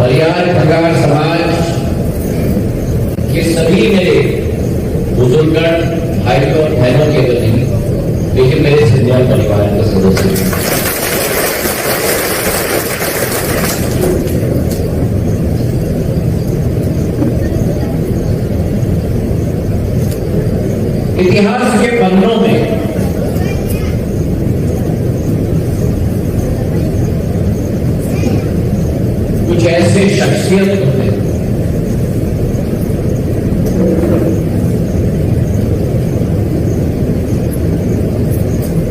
परिहार खंगार समाज के सभी मेरे बुजुर्गगण, भाइयों और बहनों के तो नहीं, लेकिन मेरे सिंधिया परिवार के सदस्य इतिहास के पन्नों में कुछ ऐसे शख्सियत होते हैं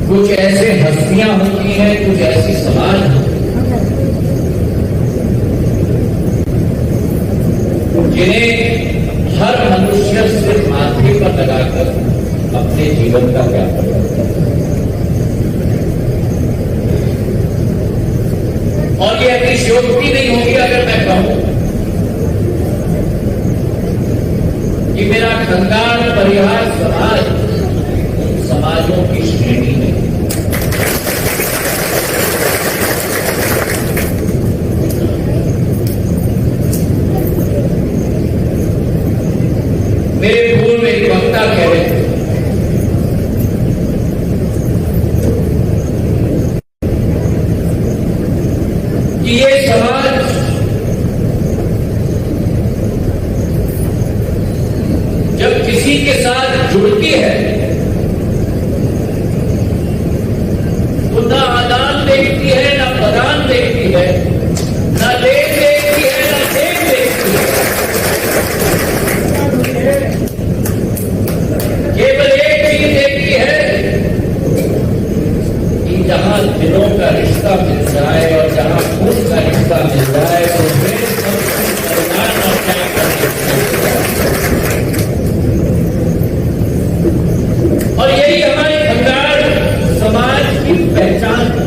कुछ ऐसे हस्तियां होती हैं, कुछ ऐसी समाज जिन्हें हर मनुष्य सिर्फ माथे पर लगाकर अपने जीवन का व्यापक करता है। और ये अतिशयोक्ति नहीं होगी अगर मैं कहूं कि मेरा खंगार परिहार समाज समाजों की श्रेणी में मेरे पूर्व में एक वक्ता कह रहे थे कि ये समाज जब किसी के साथ जुड़ती है तो ना आदान देखती है, ना प्रदान देखती है, ना लेन देखती है, ना देन देखती है। केवल एक चीज देखती है कि जहां दिलों का रिश्ता मिल जाए और जहां खून का रिश्ता मिल जाए तो फिर सब परिणाम और क्या करने। और यही हमारे खंगार समाज की पहचान है।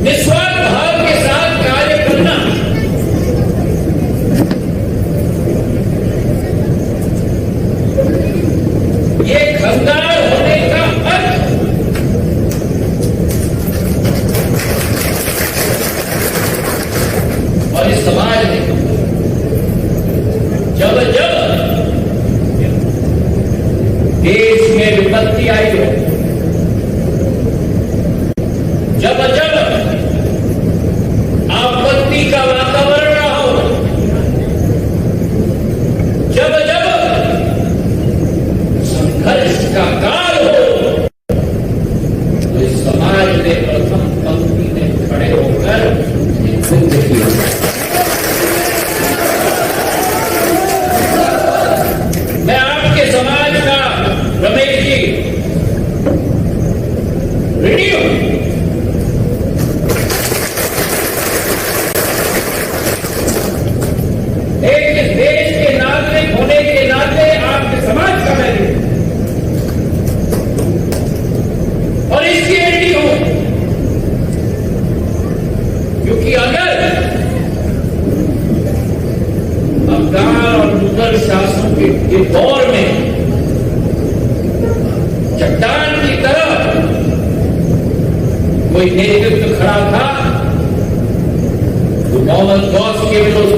निस्वार्थ भाव के साथ कार्य करना, ये खंगार होने का अर्थ। और इस समाज में जब जब देश में विपत्ति आई हो, जब जब आपत्ति का वातावरण रहा हो, जब जब संघर्ष का काल हो, तो इस समाज ने प्रथम पंक्ति में खड़े होकर जिंदगी मैं आपके समाज का रमेश जी ऋणी हूं। एक देश के नागरिक होने के नाते आपके समाज का मैं ऋणी और इसकी ऋणी हूं, क्योंकि अगर अफगान और मुगल शासन के दौर में चट्टान की तरह कोई नेतृत्व खड़ा था तो मोहम्मद गौस के विरुद्ध,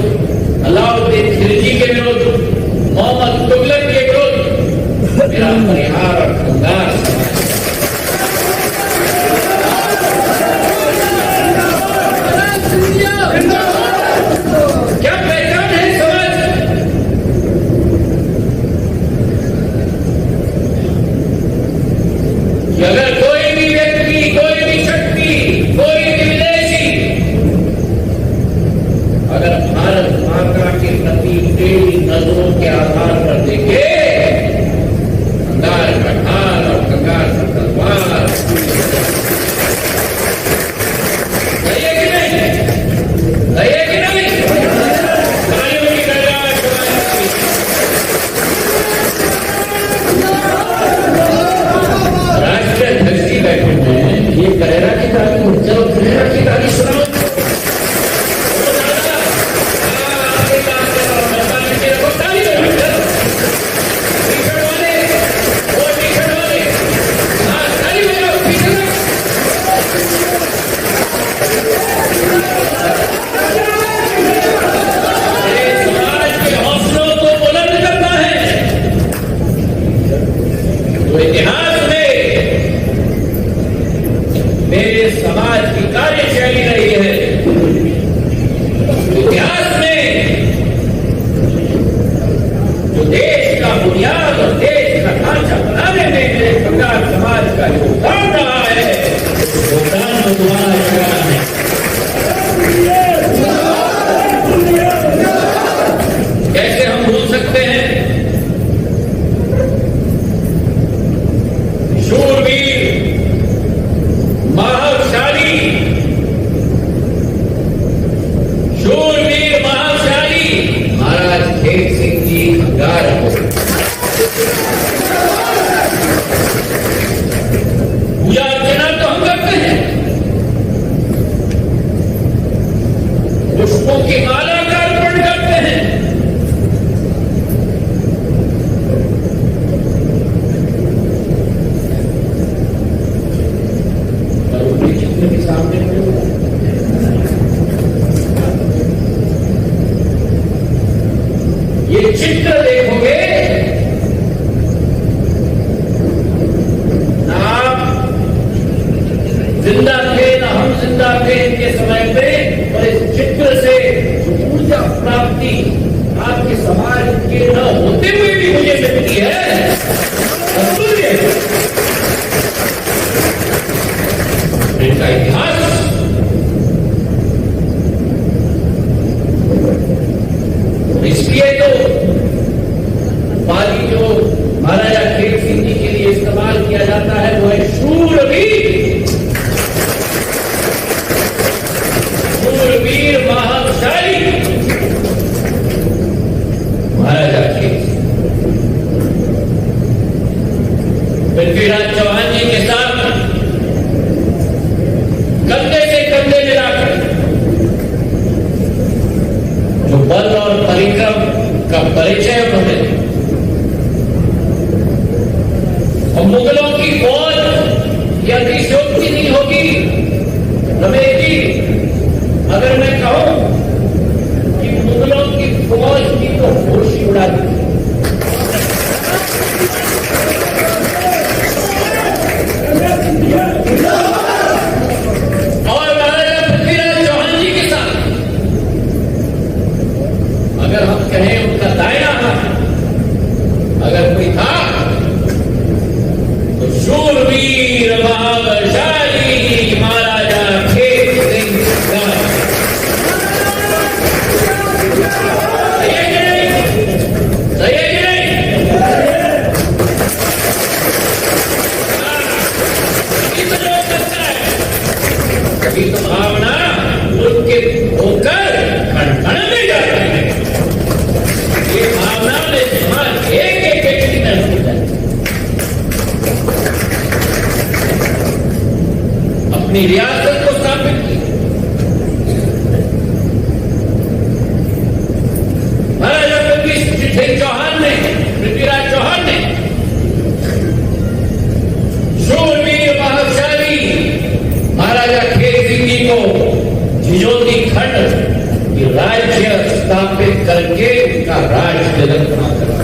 अलाउद्दीन खिलजी के विरुद्ध, मोहम्मद तुगलक के विरुद्ध मेरा परिहार और खंगार क्या पहचान है समाज। कि अगर कोई भी व्यक्ति, कोई भी शक्ति, कोई भी विदेशी अगर भारत माता के प्रति टेढ़ी नजरों के आधार पर देखे, खंगार का ढाल और खंगार का तलवार, सही कि नहीं? सही कि नहीं? तालियों की गड़गड़ाहट राष्ट्रीय अध्यक्ष ये समाज की कार्यशैली रही है। इतिहास में जो देश का बुनियाद और देश का ढांचा बनाने में जिस प्रकार समाज का योगदान रहा है, योगदान को दोबारा करना है। कैसे हम भूल सकते हैं शूरवीर महाशाली महाराज खेत सिंह जी खंगार पूजा अर्चना तो हम करते हैं, पुष्पों की माला का अर्पण करते हैं, पर उनके चित्र के सामने ये चित्र देखोगे ना, आप जिंदा थे ना हम जिंदा थे इनके समय पे, और इस चित्र से ऊर्जा प्राप्ति आपके समाज के न होते हुए भी मुझे मिलती है। इनका इतिहास इसलिए तो पाली जो महाराजा खेत सिंह जी के लिए इस्तेमाल किया जाता है वो है शूरवीर महाशाली महाराजा खेत सिंह। पृथ्वीराज चौहान जी के साथ कंधे से कंधे मिलाकर जो बल और परिक्रम का परिचय उन्होंने, और मुगलों की फौज की अतिशयोक्ति नहीं होगी रमेश जी अगर मैं कहूं कि मुगलों की फौज की तो होश ही उड़ा दी। और महाराजा पृथ्वीराज चौहान जी के साथ अगर हम कहें उनका दायरा अगर कोई था तो शूरवीर महाबलशाली महाराजा खेत सिंह। सही है कि नहीं? सही है कि नहीं? कभी तो भावना उनके होकर खड़खड़ में जाती है। ये भावना ने समाज एक एक व्यक्ति में होता है। अपनी रियासत को स्थापित की। महाराजा पृथ्वी चौहान ने, पृथ्वीराज चौहान ने शूरवीर महाशाली महाराजा खेत सिंह जी को झिझोती खंड राज्य स्थापित करके उनका राज जगत बना करा।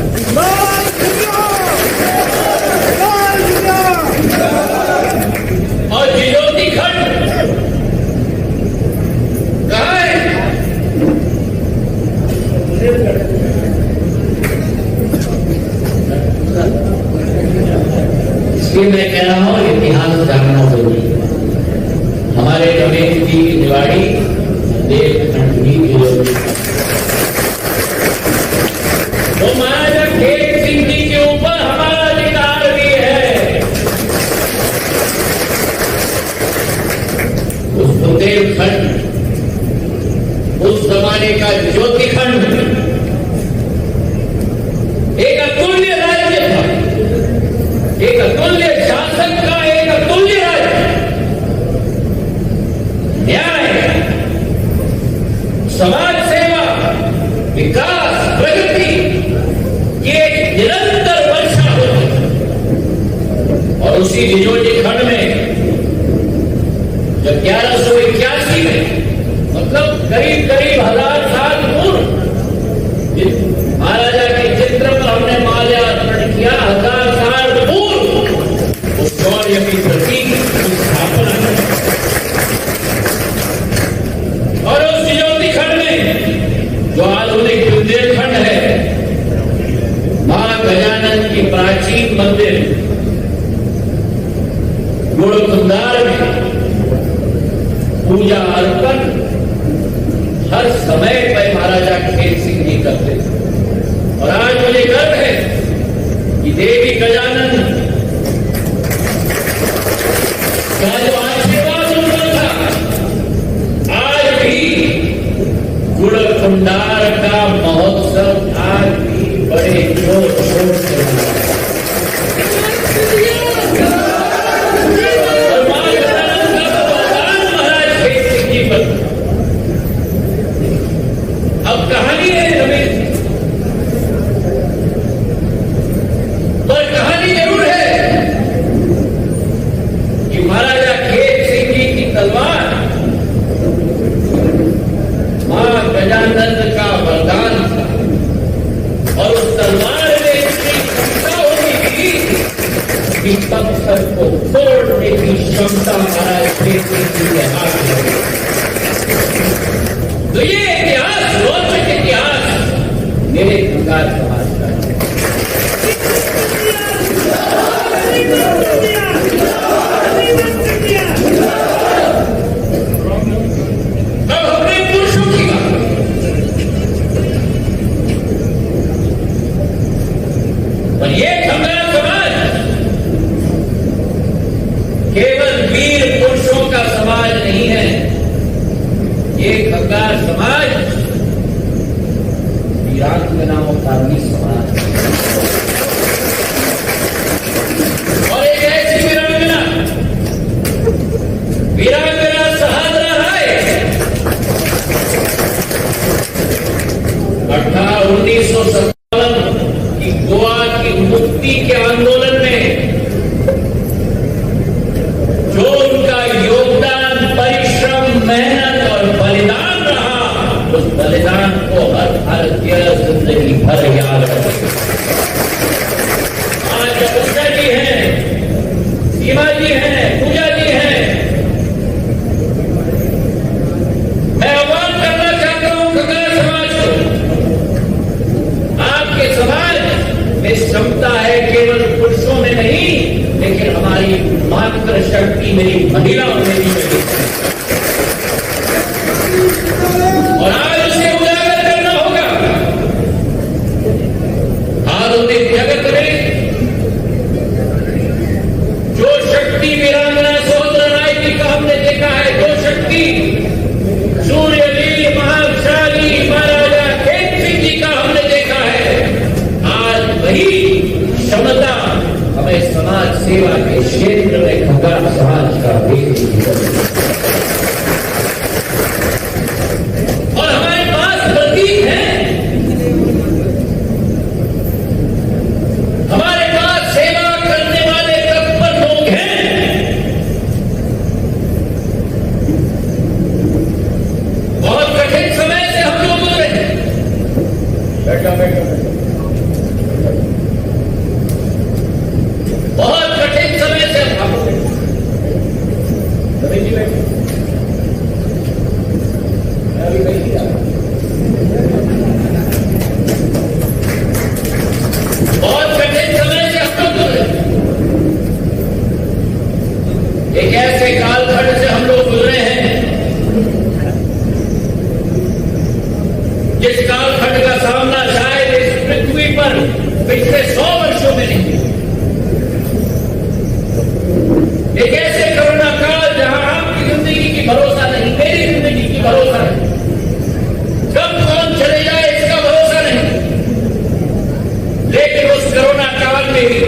और झिझोती खंड कहाँ है? इसलिए मैं कह रहा हूं इतिहास जानना जरूरी है। हमारे रमेश जी की दिवाली देवखंड भी तो महाराजा खेत सिंह जी के ऊपर हमारा अधिकार भी है। उस बुंदेलखंड, उस जमाने का ज्योतिखंड एक अतुल्य राज्य था, एक अतुल्य शासन का एक अतुल्य राज्य। न्याय, समाज सेवा, विकास, प्रगति की एक निरंतर वर्षा होती। और उसी झिझोती खंड में जब 1181 में, मतलब करीब करीब 1000 साल पूर्व महाराजा के चित्र पर हमने माल्यार्पण किया, 1000 साल पूर्व उस शौर्य की प्रतीक की स्थापना की। प्राचीन मंदिर गुड़कुंदार में पूजा अर्पण हर समय पर महाराजा खेत सिंह जी करते थे। और आज मुझे गर्व है कि देवी गजानन का जो आशीर्वाद उनका था, आज भी गुड़कुंडार का महोत्सव आज भी बड़े जोर शोर से मना रहा है। और मां गजानन का वरदान महाराज खेत सिंह जी पर। अब कहानी है रमेश जी, पर कहानी जरूर है कि महाराजा खेत सिंह जी की तलवार मां गजानन का वरदान था। और उस तलवार में इतनी क्षमता होती थी कि पत्थर को तोड़ने की क्षमता महाराज खेत सिंह जी के हाथ में थी। तो ये इतिहास, रोचक इतिहास मेरे प्रकार समाज का है। अब अपने पुरुषों की बात, और ये खंगाल समाज केवल वीर पुरुषों का समाज नहीं है। ये खंगाल समाज वीरांगनाओं का भी समाज है। और एक ऐसी वीरांगना सहादरा राय 1957 की गोवा की मुक्ति के आंदोलन में जो उनका योगदान, परिश्रम, मेहनत और बलिदान रहा, उस बलिदान को हर भारतीय जिंदगी भर याद रखे। आज जब जी हैं, सीमा जी हैं, पूजा जी हैं, मैं आह्वान करना चाहता हूं खंगाल समाज को। आपके समाज में क्षमता है केवल पुरुषों में नहीं, लेकिन हमारी मातृ शक्ति मेरी महिलाओं में भी है। और आज उसे उजागर करना होगा। आधुनिक जगत में जो शक्ति वीरांगना सहोदरा राय जी का हमने देखा है, जो शक्ति सूर्यवीर महाशाली महाराजा खेत सिंह जी का हमने देखा है, आज वही क्षमता हमें समाज सेवा के क्षेत्र में खंगाल समाज का और हमारे पास प्रतीक है, हमारे पास सेवा करने वाले तत्पर लोग हैं। बहुत कठिन समय से हम लोग गुजरे हैं। बहुत कठिन समय से हम बहुत कठिन समय से हम लोग गुजरे। एक ऐसे कालखंड से हम लोग गुजरे हैं जिस कालखंड का सामना शायद इस पृथ्वी पर पिछले 100 वर्षों में नहीं। एक ऐसे कोरोना काल जहां आपकी जिंदगी की भरोसा नहीं, मेरी जिंदगी की भरोसा नहीं, कब कौन चले जाए इसका भरोसा नहीं। लेकिन उस कोरोना काल में भी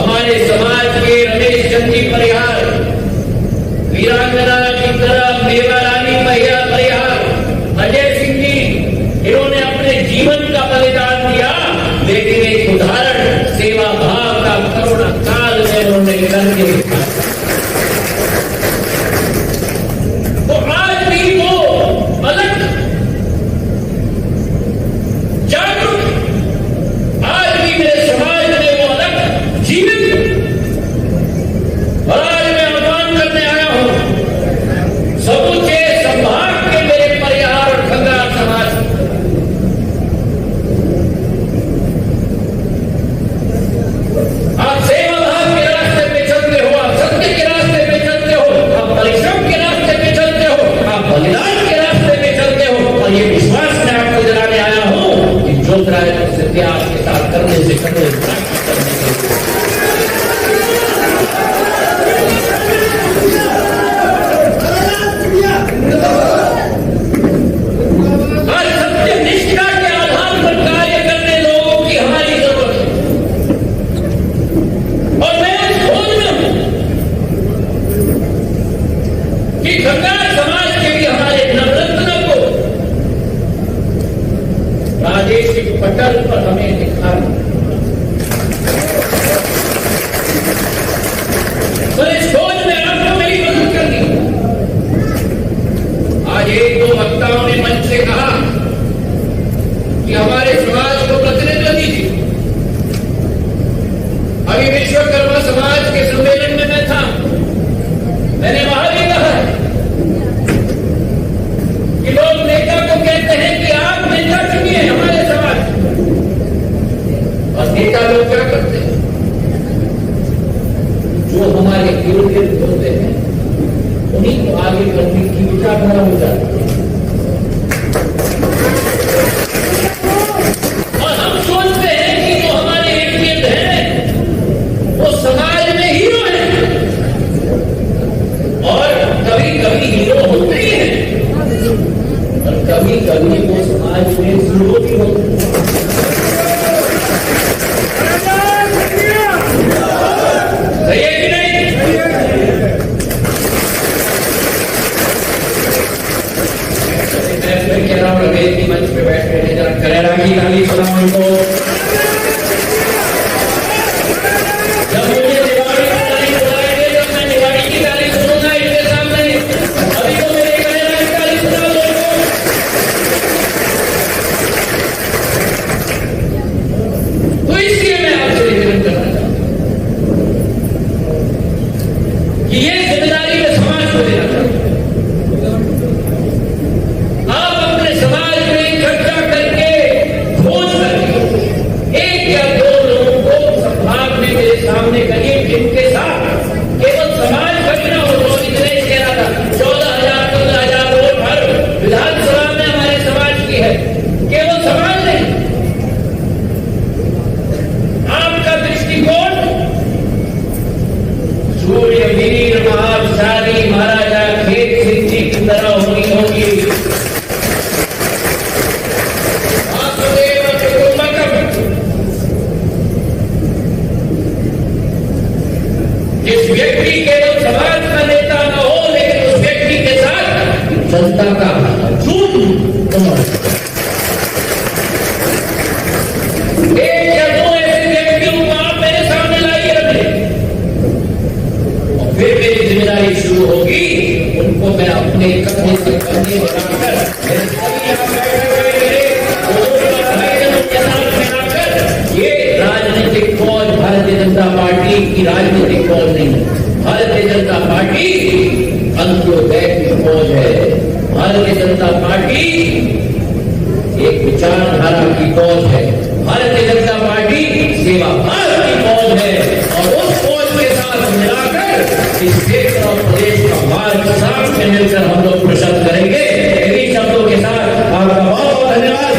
हमारे समाज के रमेश चंद जी परिहार, वीरांगना की तरह मेवा रानी परिहार, अजय सिंह जी, इन्होंने अपने जीवन का बलिदान दिया, लेकिन एक उदाहरण सेवा भाव का कोरोना काल में उन्होंने करके दिखाया। तो आज भी वो अलग जागरूक, आज भी मेरे समाज में वो अलग जीवित। और आज मैं आह्वान करने आया हूं समूचे संभाग के मेरे परिहार और खंगाल समाज आप सेवा भाव के रास्ते पे चलते हो, आप सत्य के रास्ते पे चलते हो, आप परिश्रम के रास्ते पे चलते हो, आप बलिदान के रास्ते पे चलते हो। और ये विश्वास मैं आपको दिलाने आया हूं कि जो कराए तो सत्य आपके साथ करने से करने और सत्य निष्ठा के आधार पर कार्य करने लोगों की हमारी जरूरत है। और मैं इस खोज में हूं कि खंगार समाज के भी हमारे नवरत्न को प्रादेशिक पटल पर हमें दिखाना। पर इस खोज में आपको मेरी मदद करनी है। आज एक दो वक्ताओं ने मंच से कहा कि हमारे समाज को प्रतिनिधित्व दीजिए। अभी विश्वकर्मा समाज के सम्मेलन में मैं था, मैंने वहां भी कहा है कि लोग नेता को कहते हैं कि आप नेता चुनिए हमारे समाज, और नेता लोग क्या करते हैं? जो हमारे इर्द गिर्द होते हैं उन्हीं को आगे करने की विचारधारा हो जाती है। और हम सोचते हैं कि जो हमारे इर्द गिर्द हैं वो समाज में हीरो हैं, और कभी कभी हीरो होते ही हैं, और कभी कभी वो समाज में जीरो भी होते हैं। सही है कि नहीं? मैं फिर कह रहा हूं, रमेश जी मंच पे बैठ रहे हैं, जरा करेरा की गाली सुनाओ उनको। जब मुझे दिवाली की गाली सुनाएंगे, जब मैं दिवाली की गाली सुनूंगा इनके सामने, अभी तो मेरे करेरा की गाली सुना दो उनको। तो इसलिए मैं आपसे निवेदन करना चाहता हूं कि ये जिम्मेदारी में समाज को देना चाहिए। आप अपने समाज में चर्चा करके, खोज करके एक या दो लोगों को संभागने मेरे सामने करिए, जिनके साथ केवल समाज का ही ना हो। तो इतने कह रहा था 14,000 15,000 वोट हर विधानसभा में हमारे समाज की है, केवल समाज नहीं। आपका दृष्टिकोण सूर्यवीर महाविशाली महाराजा खेत सिंह जी की तरह होनी होगी। जिस व्यक्ति केवल समाज का नेता न हो, लेकिन उस व्यक्ति के साथ जनता का एक या दो ऐसे व्यक्तियों को आप मेरे सामने लाइए रखिए, और फिर मेरी जिम्मेदारी शुरू होगी। उनको मैं अपने कंधे से कंधे बनाकर ये राजनीतिक फौज भारतीय जनता पार्टी की राजनीतिक फौज नहीं है। भारतीय जनता पार्टी अंत्योदय की फौज है। भारतीय जनता पार्टी एक विचारधारा की फौज है। भारतीय जनता पार्टी सेवा भाव की फौज है, और उस फौज के साथ मिलाकर इस देश और प्रदेश का मार्ग साथ में मिलकर हम लोग प्रशस्त करेंगे। इन्हीं शब्दों के साथ आपका बहुत बहुत धन्यवाद।